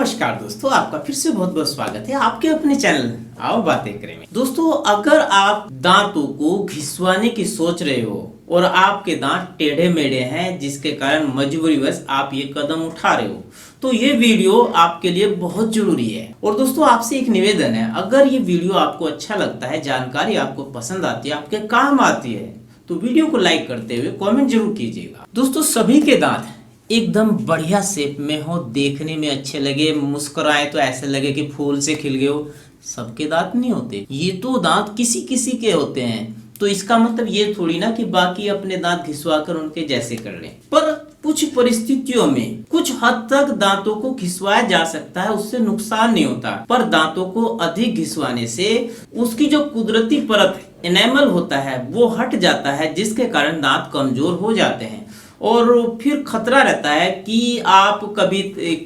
नमस्कार दोस्तों, आपका फिर से बहुत बहुत स्वागत है आपके अपने चैनल आओ बातें करें में। दोस्तों, अगर आप दांतों को घिसवाने की सोच रहे हो और आपके दांत टेढ़े मेढ़े हैं जिसके कारण मजबूरीवश आप ये कदम उठा रहे हो, तो ये वीडियो आपके लिए बहुत जरूरी है। और दोस्तों, आपसे एक निवेदन है, अगर ये वीडियो आपको अच्छा लगता है, जानकारी आपको पसंद आती है, आपके काम आती है, तो वीडियो को लाइक करते हुए कमेंट जरूर कीजिएगा। दोस्तों, सभी के दांत एकदम बढ़िया शेप में हो, देखने में अच्छे लगे, मुस्कुराए तो ऐसे लगे कि फूल से खिल गए हो, सबके दांत नहीं होते। ये तो दांत किसी किसी के होते हैं, तो इसका मतलब ये थोड़ी ना कि बाकी अपने दांत घिसवा कर उनके जैसे कर लें। पर कुछ परिस्थितियों में कुछ हद तक दांतों को घिसवाया जा सकता है, उससे नुकसान नहीं होता। पर दांतों को अधिक घिसवाने से उसकी जो कुदरती परत एनेमल होता है वो हट जाता है, जिसके कारण दांत कमजोर हो जाते हैं और फिर खतरा रहता है कि आप कभी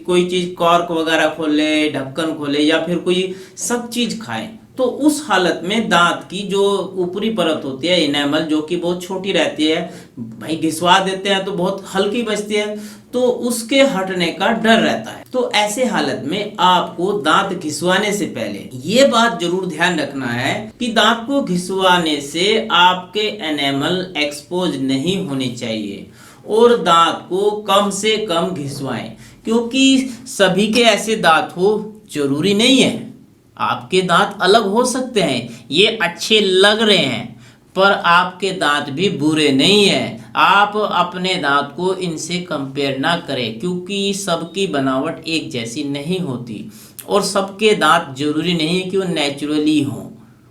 कोई चीज कॉर्क वगैरह खोले, ढक्कन खोले या फिर कोई सब चीज खाएं, तो उस हालत में दांत की जो ऊपरी परत होती है इनेमल, जो कि बहुत छोटी रहती है, भाई घिसवा देते हैं तो बहुत हल्की बचती है, तो उसके हटने का डर रहता है। तो ऐसे हालत में आपको दांत घिसवाने से पहले ये बात जरूर ध्यान रखना है कि दांत को घिसवाने से आपके एनेमल एक्सपोज नहीं होने चाहिए और दांत को कम से कम घिसवाएं, क्योंकि सभी के ऐसे दांत हो जरूरी नहीं है। आपके दांत अलग हो सकते हैं, ये अच्छे लग रहे हैं, पर आपके दांत भी बुरे नहीं हैं। आप अपने दांत को इनसे कंपेयर ना करें, क्योंकि सबकी बनावट एक जैसी नहीं होती और सबके दांत जरूरी नहीं कि वो नेचुरली हों।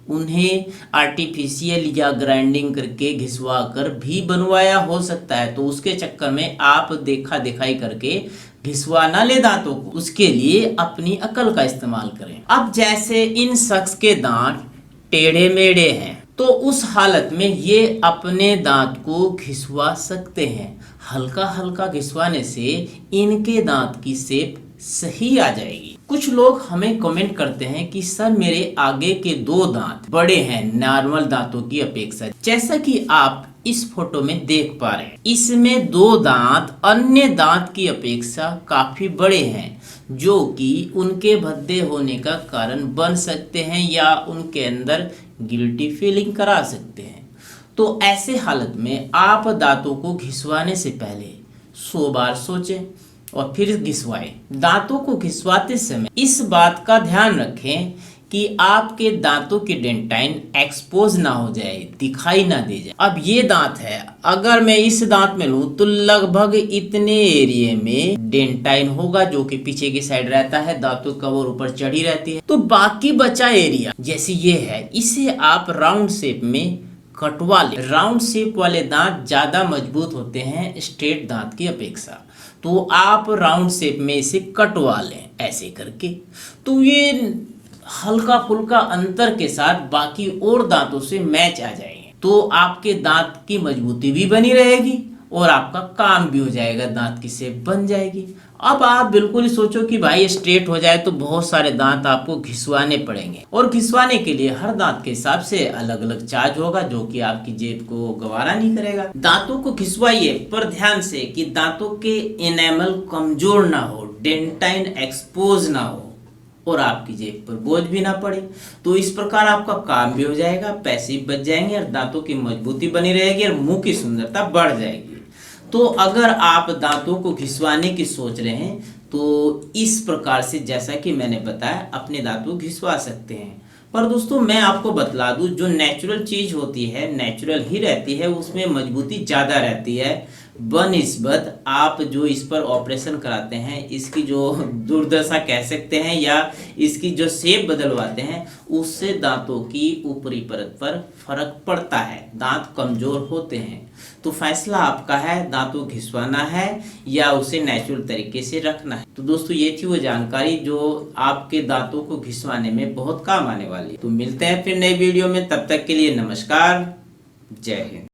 उन्हें आर्टिफिशियल या ग्राइंडिंग करके घिसवा कर भी बनवाया हो सकता है, तो उसके चक्कर में आप देखा दिखाई करके घिसवा ना ले दांतों को, उसके लिए अपनी अकल का इस्तेमाल करें। अब जैसे इन शख्स के दांत टेढ़े मेढ़े हैं, तो उस हालत में ये अपने दांत को घिसवा सकते हैं। हल्का हल्का घिसवाने से इनके दांत की शेप सही आ जाएगी। कुछ लोग हमें कमेंट करते हैं कि सर, मेरे आगे के 2 दांत बड़े हैं नॉर्मल दांतों की अपेक्षा। जैसा कि आप इस फोटो में देख पा रहे हैं, इसमें 2 दांत अन्य दांत की अपेक्षा काफी बड़े हैं, जो कि उनके भद्दे होने का कारण बन सकते हैं या उनके अंदर गिल्टी फीलिंग करा सकते हैं। तो ऐसे हालत में आप दांतों को घिसवाने से पहले 100 बार सोचें और फिर घिसवाएं। दांतों को घिसवाते समय इस बात का ध्यान रखें कि आपके दांतों की डेंटाइन एक्सपोज ना हो जाए, दिखाई ना दे जाए। अब ये दांत है, अगर मैं इस दांत में लूं तो लगभग इतने एरिया में डेंटाइन होगा, जो कि पीछे की साइड रहता है, दांतों का वो ऊपर चढ़ी रहती है। तो बाकी बचा एरिया जैसे ये है, इसे आप राउंड शेप में कटवा ले। राउंड शेप वाले दांत ज्यादा मजबूत होते हैं स्ट्रेट दांत की अपेक्षा, तो आप राउंड शेप में इसे कटवा लें ऐसे करके। तो ये हल्का फुल्का अंतर के साथ बाकी और दांतों से मैच आ जाएंगे, तो आपके दांत की मजबूती भी बनी रहेगी और आपका काम भी हो जाएगा, दांत की शेप बन जाएगी। अब आप बिल्कुल ही सोचो कि भाई स्ट्रेट हो जाए तो बहुत सारे दांत आपको घिसवाने पड़ेंगे, और घिसवाने के लिए हर दांत के हिसाब से अलग अलग चार्ज होगा, जो कि आपकी जेब को गवारा नहीं करेगा। दांतों को घिसवाइए, पर ध्यान से कि दांतों के एनेमल कमजोर ना हो, डेंटाइन एक्सपोज ना हो और आपकी जेब पर बोझ भी ना पड़े। तो इस प्रकार आपका काम भी हो जाएगा, पैसे भी बच जाएंगे और दांतों की मजबूती बनी रहेगी और मुंह की सुंदरता बढ़ जाएगी। तो अगर आप दांतों को घिसवाने की सोच रहे हैं तो इस प्रकार से, जैसा कि मैंने बताया, अपने दांतों घिसवा सकते हैं। पर दोस्तों, मैं आपको बतला दूं, जो नेचुरल चीज होती है नेचुरल ही रहती है, उसमें मजबूती ज्यादा रहती है बनिस्बत आप जो इस पर ऑपरेशन कराते हैं, इसकी जो दुर्दशा कह सकते हैं या इसकी जो शेप बदलवाते हैं, उससे दांतों की ऊपरी परत पर फर्क पड़ता है, दांत कमजोर होते हैं। तो फैसला आपका है, दांतों घिसवाना है या उसे नेचुरल तरीके से रखना है। तो दोस्तों, ये थी वो जानकारी जो आपके दांतों को घिसवाने में बहुत काम आने वाली है। तो मिलते हैं फिर नई वीडियो में, तब तक के लिए नमस्कार, जय हिंद।